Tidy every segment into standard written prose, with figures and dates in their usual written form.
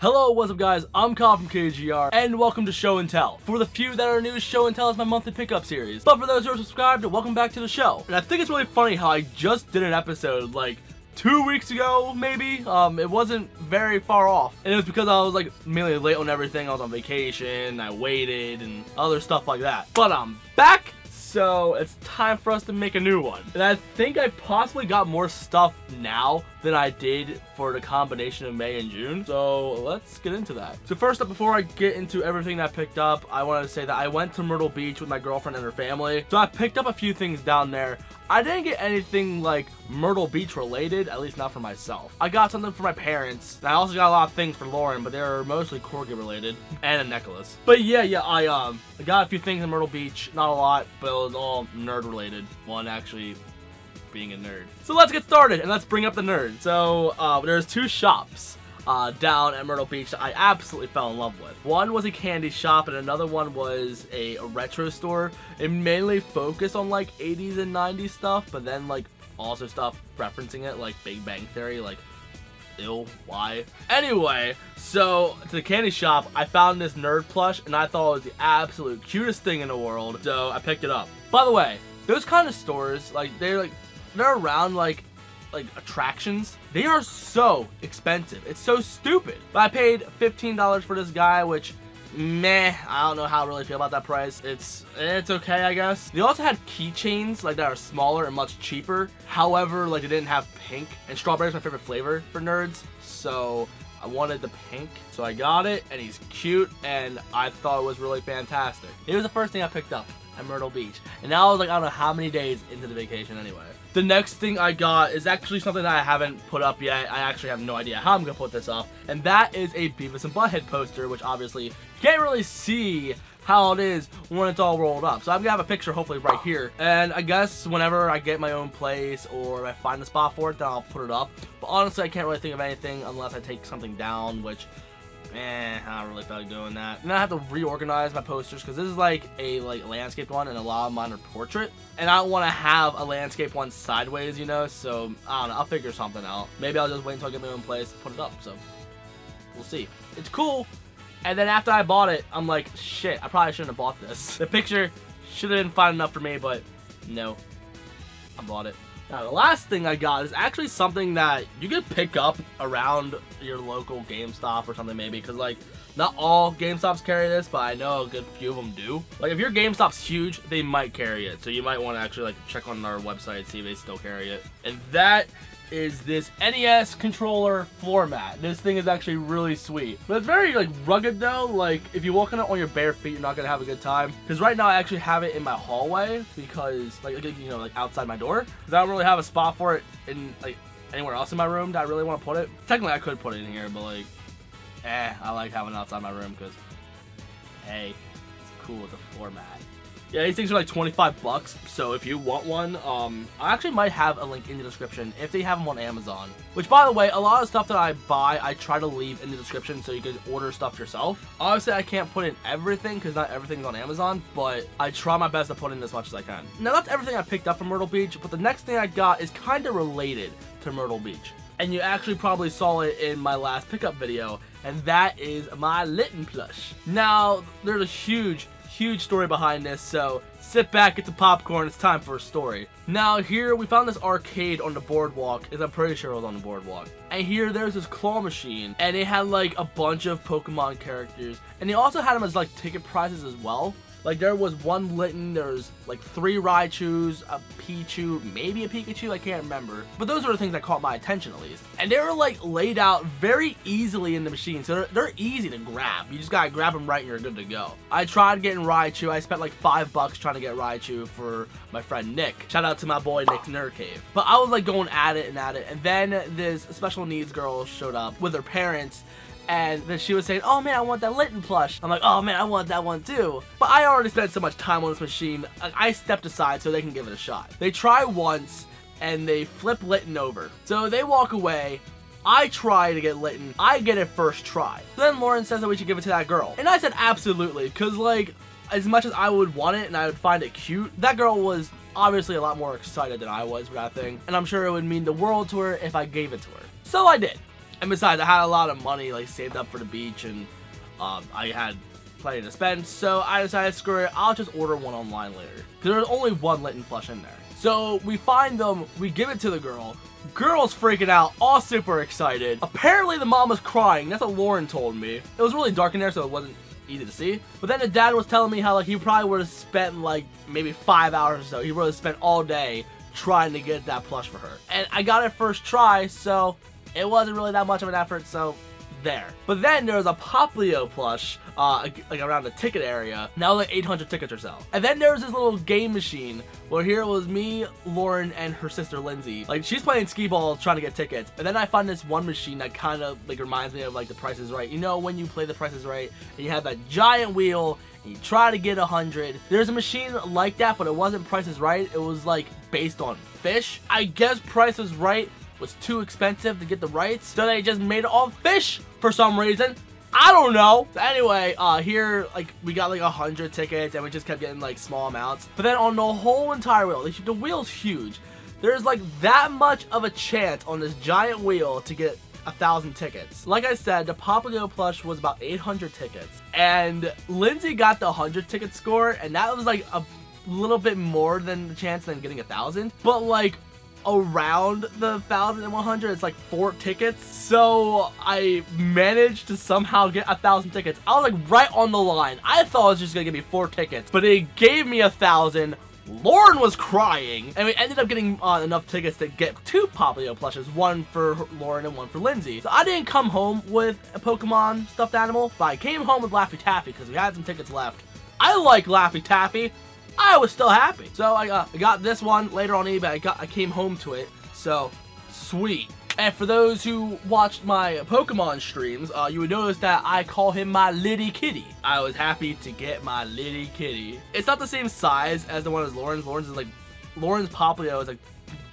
Hello, what's up guys, I'm Kyle from KGR, and welcome to Show and Tell. For the few that are new, Show and Tell is my monthly pickup series. But for those who are subscribed, welcome back to the show. And I think it's really funny how I just did an episode like 2 weeks ago, maybe. It wasn't very far off. And it was because I was like mainly late on everything. I was on vacation, I waited, and other stuff like that. But I'm back! So it's time for us to make a new one. And I think I possibly got more stuff now than I did for the combination of May and June. So let's get into that. So first up, before I get into everything that I picked up, I wanted to say that I went to Myrtle Beach with my girlfriend and her family. So I picked up a few things down there. I didn't get anything like Myrtle Beach related, at least not for myself. I got something for my parents, and I also got a lot of things for Lauren, but they were mostly corgi related, and a necklace. But yeah, I got a few things in Myrtle Beach, not a lot, but it was all nerd related. One actually being a nerd. So let's get started, and let's bring up the nerd. So there's two shops down at Myrtle Beach that I absolutely fell in love with. One was a candy shop and another one was a retro store. It mainly focused on like 80s and 90s stuff, but then like also stuff referencing it like Big Bang Theory, like ew, why? Anyway, so to the candy shop, I found this nerd plush and I thought it was the absolute cutest thing in the world, so I picked it up. By the way, those kind of stores, like they're around like attractions, they are so expensive. It's so stupid. But I paid $15 for this guy, which meh, I don't know how I really feel about that price. It's okay, I guess. They also had keychains like that are smaller and much cheaper. However, like they didn't have pink, and strawberry is my favorite flavor for nerds, so I wanted the pink, so I got it, and he's cute, and I thought it was really fantastic. It was the first thing I picked up at Myrtle Beach, and now I was like, I don't know how many days into the vacation anyway. The next thing I got is actually something that I haven't put up yet. I actually have no idea how I'm gonna put this up, and that is a Beavis and Butthead poster, which obviously you can't really see how it is when it's all rolled up. So I'm gonna have a picture hopefully right here, and I guess whenever I get my own place or I find a spot for it, then I'll put it up. But honestly, I can't really think of anything unless I take something down, which I don't really feel like doing that. And I have to reorganize my posters because this is like a landscape one and a lot of mine are portrait. And I don't want to have a landscape one sideways, you know, so I don't know, I'll figure something out. Maybe I'll just wait until I get my own place to put it up, so we'll see. It's cool. And then after I bought it, I'm like, shit, I probably shouldn't have bought this. The picture should have been fine enough for me, but no, I bought it. Now, the last thing I got is actually something that you could pick up around your local GameStop or something maybe, because like not all GameStops carry this, but I know a good few of them do. Like if your GameStop's huge, they might carry it, so you might want to actually like check on our website, see if they still carry it. And that is this NES controller floor mat. This thing is actually really sweet, but it's very like rugged though. Like if you walk on it on your bare feet, you're not gonna have a good time, because right now I actually have it in my hallway because like you know, like outside my door, because I don't really have a spot for it in like anywhere else in my room that I really want to put it. Technically I could put it in here, but like I like having it outside my room because hey, it's cool with the floor mat. Yeah, these things are like 25 bucks, so if you want one, I actually might have a link in the description if they have them on Amazon. Which, by the way, a lot of stuff that I buy, I try to leave in the description so you can order stuff yourself. Obviously, I can't put in everything because not everything's on Amazon, but I try my best to put in as much as I can. Now, that's everything I picked up from Myrtle Beach, but the next thing I got is kind of related to Myrtle Beach. And you actually probably saw it in my last pickup video, and that is my Litten plush. Now, there's a huge story behind this, so sit back, get the popcorn, it's time for a story. Now here we found this arcade on the boardwalk, as I'm pretty sure it was on the boardwalk. And here there's this claw machine, and it had like a bunch of Pokemon characters, and they also had them as like ticket prizes as well. Like there was one Litten, there was like 3 Raichus, a Pichu, maybe a Pikachu, I can't remember. But those are the things that caught my attention at least. And they were like laid out very easily in the machine, so they're easy to grab. You just gotta grab them right and you're good to go. I tried getting Raichu, I spent like $5 trying to get Raichu for my friend Nick. Shout out to my boy Nick's Nerd Cave. But I was like going at it, and then this special needs girl showed up with her parents, and then she was saying, oh man, I want that Litten plush. I'm like, oh man, I want that one too. But I already spent so much time on this machine, I stepped aside so they can give it a shot. They try once, and they flip Litten over. So they walk away. I try to get Litten. I get it first try. Then Lauren says that we should give it to that girl. And I said absolutely, because like, as much as I would want it and I would find it cute, that girl was obviously a lot more excited than I was for that thing. And I'm sure it would mean the world to her if I gave it to her. So I did. And besides, I had a lot of money like saved up for the beach, and I had plenty to spend, so I decided, screw it, I'll just order one online later. Because there's only one Litten plush in there. So we find them, we give it to the girl. Girl's freaking out, all super excited. Apparently the mom was crying, that's what Lauren told me. It was really dark in there, so it wasn't easy to see. But then the dad was telling me how like he probably would have spent like maybe 5 hours or so. He would have spent all day trying to get that plush for her. And I got it first try, so it wasn't really that much of an effort, so there. But then there was a Poplio plush, like around the ticket area. Now like 800 tickets or so. And then there was this little game machine where here was me, Lauren, and her sister Lindsay. Like she's playing skee ball trying to get tickets. And then I find this one machine that kind of like reminds me of like The Price is Right. You know when you play The Price is Right and you have that giant wheel and you try to get 100. There's a machine like that, but it wasn't Price is Right. It was like based on fish. I guess Price is Right was too expensive to get the rights, so they just made it all fish for some reason. I don't know. So anyway, here, like, we got like 100 tickets, and we just kept getting like small amounts. But then on the whole entire wheel, the wheel's huge. There's like that much of a chance on this giant wheel to get 1,000 tickets. Like I said, the Poplio plush was about 800 tickets, and Lindsay got the 100 ticket score, and that was like a little bit more than the chance than getting 1,000. But like, around the 1,100, it's like 4 tickets, so I managed to somehow get 1,000 tickets. I was like right on the line. I thought it was just gonna give me 4 tickets, but it gave me 1,000. Lauren was crying, and we ended up getting enough tickets to get 2 Poplio plushes, one for Lauren and one for Lindsay. So I didn't come home with a Pokemon stuffed animal, but I came home with Laffy Taffy because we had some tickets left. I like Laffy Taffy. I was still happy. So I got this one later on eBay. I came home to it. So sweet. And for those who watched my Pokemon streams, you would notice that I call him my litty kitty. I was happy to get my litty kitty. It's not the same size as the one as Lauren's. Lauren's Poplio is like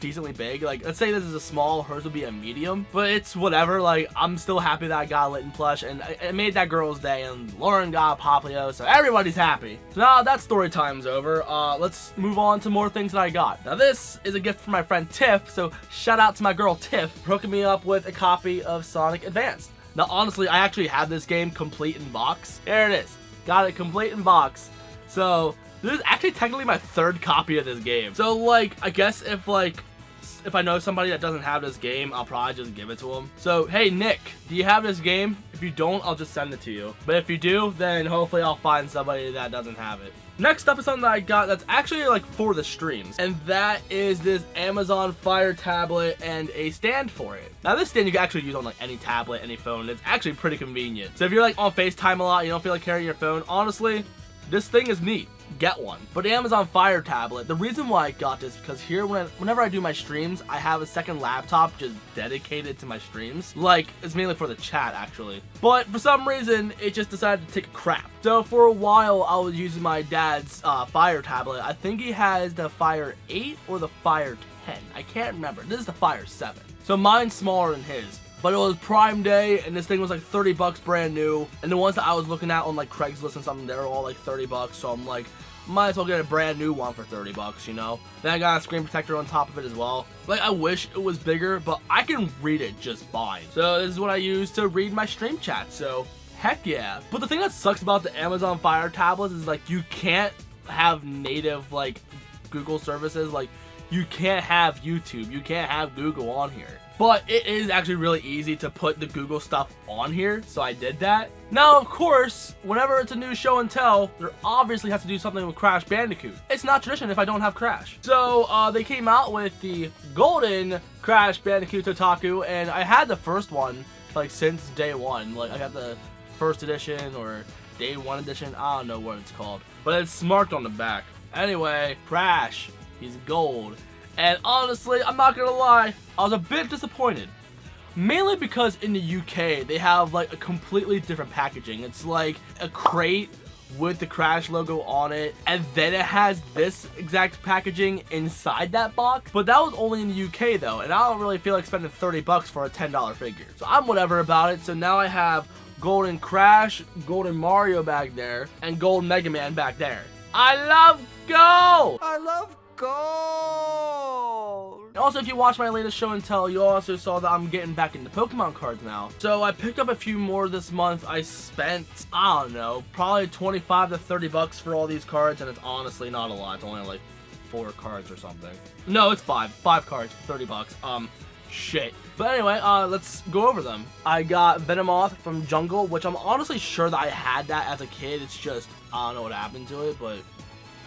decently big. Like, let's say this is a small, hers would be a medium, but it's whatever. Like, I'm still happy that I got a Litten plush, and it made that girl's day, and Lauren got a Poplio, so everybody's happy. So now that story time's over, let's move on to more things that I got. Now this is a gift from my friend Tiff, so shout out to my girl Tiff for hooking me up with a copy of Sonic Advanced. Now honestly, I actually have this game complete in box. There it is. Got it complete in box. So this is actually technically my 3rd copy of this game. So like, I guess if I know somebody that doesn't have this game, I'll probably just give it to them. So, hey Nick, do you have this game? If you don't, I'll just send it to you. But if you do, then hopefully I'll find somebody that doesn't have it. Next up is something that I got that's actually like for the streams, and that is this Amazon Fire tablet and a stand for it. Now this stand you can actually use on like any tablet, any phone. It's actually pretty convenient. So if you're like on FaceTime a lot, you don't feel like carrying your phone, honestly, this thing is neat. Get one. But the Amazon Fire tablet, the reason why I got this because here whenever I do my streams, I have a second laptop just dedicated to my streams. Like, it's mainly for the chat actually, but for some reason it just decided to take a crap. So for a while I was using my dad's Fire tablet. I think he has the Fire 8 or the Fire 10, I can't remember. This is the Fire 7, so mine's smaller than his. But it was Prime Day, and this thing was like 30 bucks brand new. And the ones that I was looking at on like Craigslist and something, they were all like 30 bucks. So I'm like, might as well get a brand new one for 30 bucks, you know? Then I got a screen protector on top of it as well. Like, I wish it was bigger, but I can read it just fine. So this is what I use to read my stream chat, so heck yeah. But the thing that sucks about the Amazon Fire tablets is like, you can't have native like Google services. Like, you can't have YouTube, you can't have Google on here. But it is actually really easy to put the Google stuff on here, so I did that. Now, of course, whenever it's a new show and tell, there obviously has to do something with Crash Bandicoot. It's not tradition if I don't have Crash. So, they came out with the golden Crash Bandicoot Totaku, and I had the first one, like, since day one. Like, I got the first edition, or day one edition, I don't know what it's called. But it's marked on the back. Anyway, Crash, he's gold. And honestly, I'm not gonna lie, I was a bit disappointed. Mainly because in the UK, they have like a completely different packaging. It's like a crate with the Crash logo on it, and then it has this exact packaging inside that box. But that was only in the UK though, and I don't really feel like spending 30 bucks for a $10 figure. So I'm whatever about it. So now I have Golden Crash, Golden Mario back there, and Golden Mega Man back there. I love Go! I love gold. Also, if you watched my latest show and tell, you also saw that I'm getting back into Pokemon cards now. So I picked up a few more this month. I spent, I don't know, probably 25 to 30 bucks for all these cards, and it's honestly not a lot. It's only like 4 cards or something. No, it's 5 cards for 30 bucks. Shit. But anyway, let's go over them. I got Venomoth from Jungle, which I'm honestly sure that I had that as a kid. It's just, I don't know what happened to it, but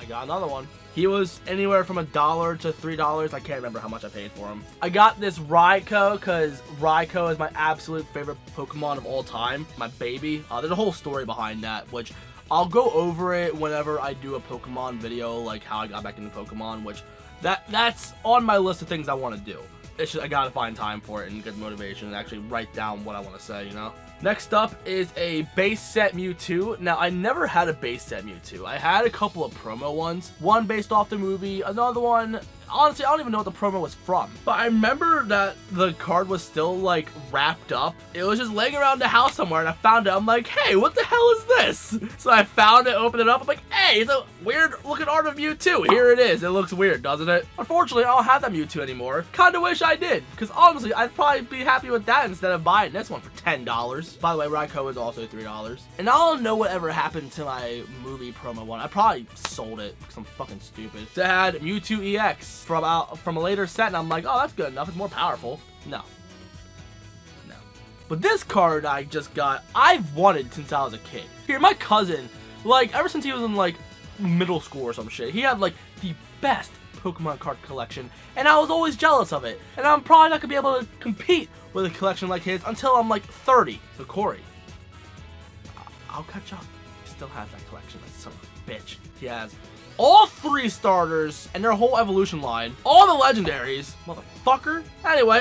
I got another one. He was anywhere from $1 to $3. I can't remember how much I paid for him. I got this Raikou because Raikou is my absolute favorite Pokemon of all time. My baby. There's a whole story behind that, which I'll go over it whenever I do a Pokemon video, like how I got back into Pokemon, which that's on my list of things I want to do. It's just I gotta find time for it and good motivation and actually write down what I want to say, you know? Next up is a base set Mewtwo. Now, I never had a base set Mewtwo. I had a couple of promo ones. One based off the movie, another one, honestly, I don't even know what the promo was from. But I remember that the card was still, like, wrapped up. It was just laying around the house somewhere, and I found it. I'm like, hey, what the hell is this? So I found it, opened it up. I'm like, hey, it's a weird-looking art of Mewtwo. Here it is. It looks weird, doesn't it? Unfortunately, I don't have that Mewtwo anymore. Kinda wish I did, because honestly, I'd probably be happy with that instead of buying this one for $10. By the way, Raikou is also $3. And I don't know whatever happened to my movie promo one. I probably sold it because I'm fucking stupid. So I had Mewtwo EX from a later set, and I'm like, oh, that's good enough. It's more powerful. No. But this card I just got, I've wanted since I was a kid. Here, my cousin, like, ever since he was in, like, middle school or some shit, he had, like, the best Pokemon card collection, and I was always jealous of it. And I'm probably not gonna be able to compete with a collection like his until I'm like 30. So Corey, I'll catch up. He still has that collection, that son of a bitch. He has all 3 starters and their whole evolution line, all the legendaries, motherfucker. Anyway,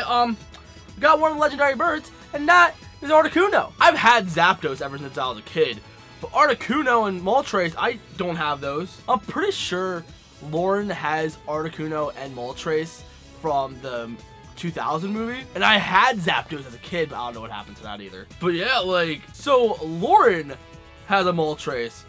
got one of the legendary birds, and that is Articuno. I've had Zapdos ever since I was a kid, but Articuno and Moltres, I don't have those. I'm pretty sure Lauren has Articuno and Moltres from the 2000 movie, and I had Zapdos as a kid, but I don't know what happened to that either. But yeah, like, so Lauren has a Moltres,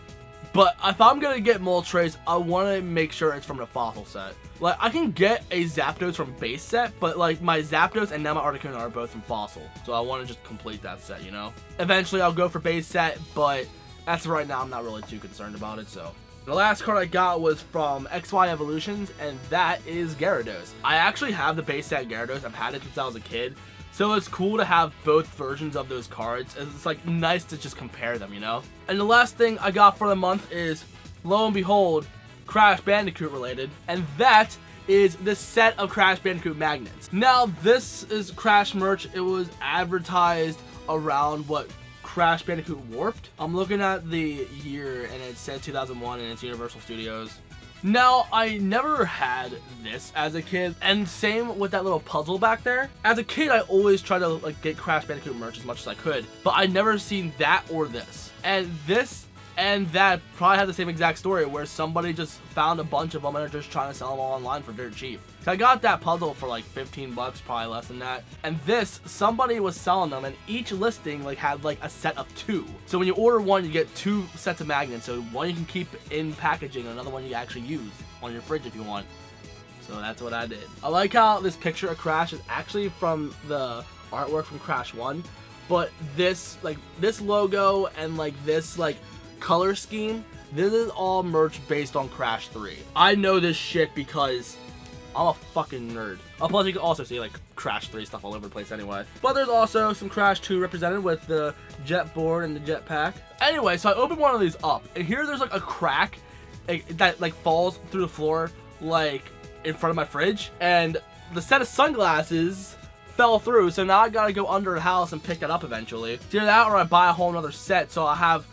but if I'm gonna get Moltres, I want to make sure it's from the fossil set. Like, I can get a Zapdos from base set, but like my Zapdos and now my Articuno are both from fossil, so I want to just complete that set, you know? Eventually I'll go for base set, but as of right now I'm not really too concerned about it, so. The last card I got was from XY Evolutions, and that is Gyarados. I actually have the base set Gyarados. I've had it since I was a kid, so it's cool to have both versions of those cards. It's like nice to just compare them, you know? And the last thing I got for the month is, lo and behold, Crash Bandicoot related, and that is the set of Crash Bandicoot magnets. Now, this is Crash merch. It was advertised around what Crash Bandicoot Warped. I'm looking at the year and it said 2001 and it's Universal Studios. Now, I never had this as a kid, and same with that little puzzle back there. As a kid, I always tried to like get Crash Bandicoot merch as much as I could, but I never seen that or this. And this and that probably had the same exact story where somebody just found a bunch of them and are just trying to sell them all online for dirt cheap. So I got that puzzle for like 15 bucks, probably less than that. And this, somebody was selling them, and each listing like had like a set of 2. So when you order one, you get 2 sets of magnets. So one you can keep in packaging, and another one you actually use on your fridge if you want. So that's what I did. I like how this picture of Crash is actually from the artwork from Crash 1, but this, like, this logo and like this like color scheme, this is all merch based on Crash 3. I know this shit because I'm a fucking nerd. Plus, you can also see like Crash 3 stuff all over the place anyway. But there's also some Crash 2 represented with the jet board and the jet pack. Anyway, so I opened one of these up, and here there's like a crack that like falls through the floor like in front of my fridge, and the set of sunglasses fell through, so now I gotta go under the house and pick it up eventually. It's either that or I buy a whole nother set, so I have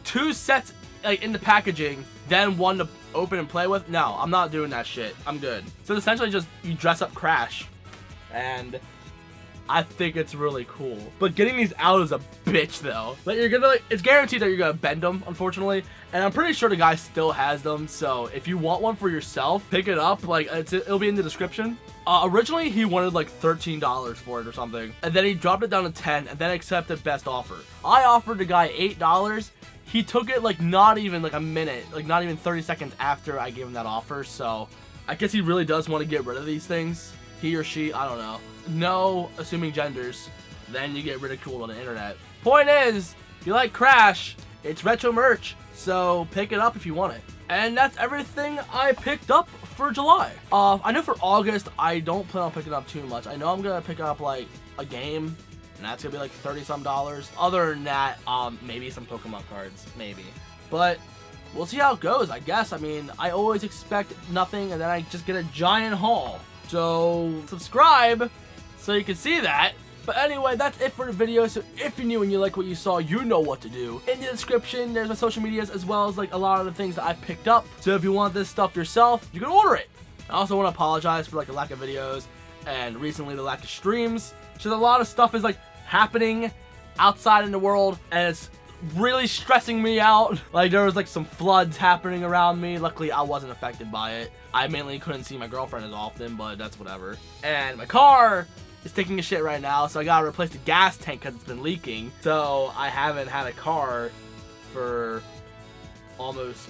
2 sets like in the packaging, then one to open and play with. No, I'm not doing that shit. I'm good. So essentially just you dress up Crash, and I think it's really cool. But getting these out is a bitch though. Like, you're gonna, like, it's guaranteed that you're gonna bend them, unfortunately. And I'm pretty sure the guy still has them. So if you want one for yourself, pick it up. Like, it'll be in the description. Originally he wanted like $13 for it or something, and then he dropped it down to 10 and then accepted best offer. I offered the guy $8. He took it like not even like a minute, like not even 30 seconds after I gave him that offer. So I guess he really does want to get rid of these things. He or she, I don't know. No assuming genders. Then you get ridiculed on the internet. Point is, if you like Crash, it's retro merch, so pick it up if you want it. And that's everything I picked up for July. I know for August, I don't plan on picking up too much. I know I'm gonna pick up like a game, and that's gonna be like $30-some. Other than that, maybe some Pokemon cards, maybe. But we'll see how it goes, I guess. I mean, I always expect nothing, and then I just get a giant haul. So subscribe so you can see that. But anyway, that's it for the video. So if you're new and you like what you saw, you know what to do. In the description, there's my social medias as well as like a lot of the things that I picked up. So if you want this stuff yourself, you can order it. I also want to apologize for like the lack of videos and recently the lack of streams. So a lot of stuff is like happening outside in the world, and it's really stressing me out. Like there was like some floods happening around me. Luckily I wasn't affected by it. I mainly couldn't see my girlfriend as often, but that's whatever. And my car is taking a shit right now, so I gotta replace the gas tank because it's been leaking. So I haven't had a car for almost,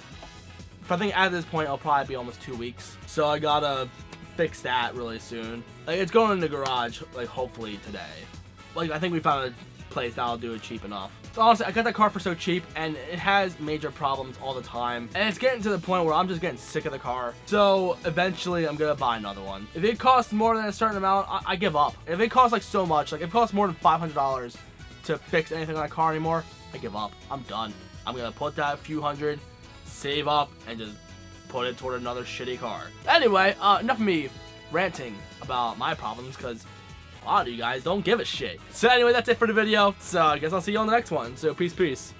I think at this point it'll probably be almost 2 weeks. So I gotta fix that really soon. Like it's going in the garage, like hopefully today. Like I think we found a place that'll do it cheap enough. So honestly, I got that car for so cheap, and it has major problems all the time, and it's getting to the point where I'm just getting sick of the car. So eventually I'm gonna buy another one. If it costs more than a certain amount, I give up. If it costs like so much, like if it costs more than $500 to fix anything on a car anymore, I give up. I'm done. I'm gonna put that few hundred, save up, and just put it toward another shitty car. Anyway, enough of me ranting about my problems, because a lot of you guys don't give a shit. So anyway, that's it for the video. So I guess I'll see you on the next one. So peace.